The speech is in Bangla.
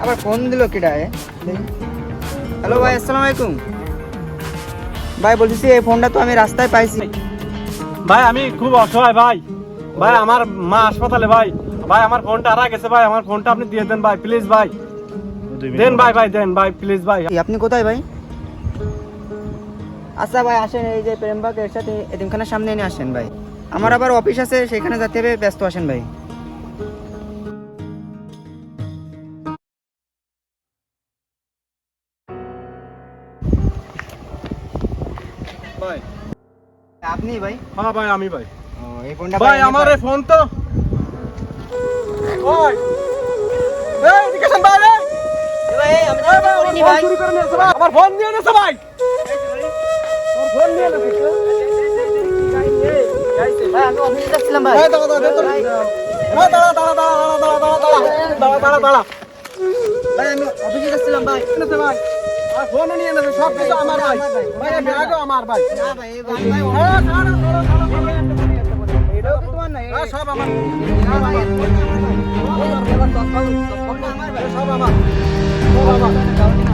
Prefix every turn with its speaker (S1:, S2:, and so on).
S1: আবার ফোন দিল কেডা? হ্যালো ভাই, আসসালামু আলাইকুম। ভাই বলতেছি এই ফোনটা তো আমি রাস্তায় পাইছি।
S2: ভাই আমি খুব অসহায় ভাই। ভাই আমার মা হাসপাতালে ভাই। ভাই আমার ফোনটা হারা গেছে ভাই, আমার ফোনটা আপনি দিয়ে দেন ভাই, প্লিজ ভাই দেন ভাই, ভাই দেন ভাই, প্লিজ ভাই।
S1: আপনি কোথায় ভাই? আচ্ছা ভাই আসেন, এই যে প্রেমবাগ এর সাথে এতিমখানার সামনে এনে আসেন ভাই। আমার আবার অফিস আছে, সেখানে যেতে হবে, ব্যস্ত আসেন ভাই।
S2: ভাই
S1: আপনি ভাই?
S2: হ্যাঁ ভাই আমি ভাই।
S1: এই ফোনটা
S2: ভাই আমার এই ফোন তো ওই এই এদিকে আসেন ভাই। আমার ফোন চুরি করে নিয়েছে ভাই, আমার ফোন নিয়ে নিয়েছে ভাই, আমার ফোন নিয়ে নিয়েছে।
S1: ভাই আমি অফিসে যাচ্ছিলাম ভাই।
S2: ভাই দাঁড়া দাঁড়া দাঁড়া দাঁড়া।
S1: ভাই আমি অফিসে যাচ্ছিলাম ভাই।
S2: নিয়েছে ভাই, আর ফোন নিয়ে নিয়েছে, সব কিছু আমার ভাই। ভাই এই ব্যাগও আমার ভাই।
S1: না ভাই, এই ভাই
S2: হ্যাঁ দাঁড়া
S1: এটাও কি তোমার না?
S2: হ্যাঁ সব আমার,
S1: না ভাই,
S2: সব আমার, সব আমার।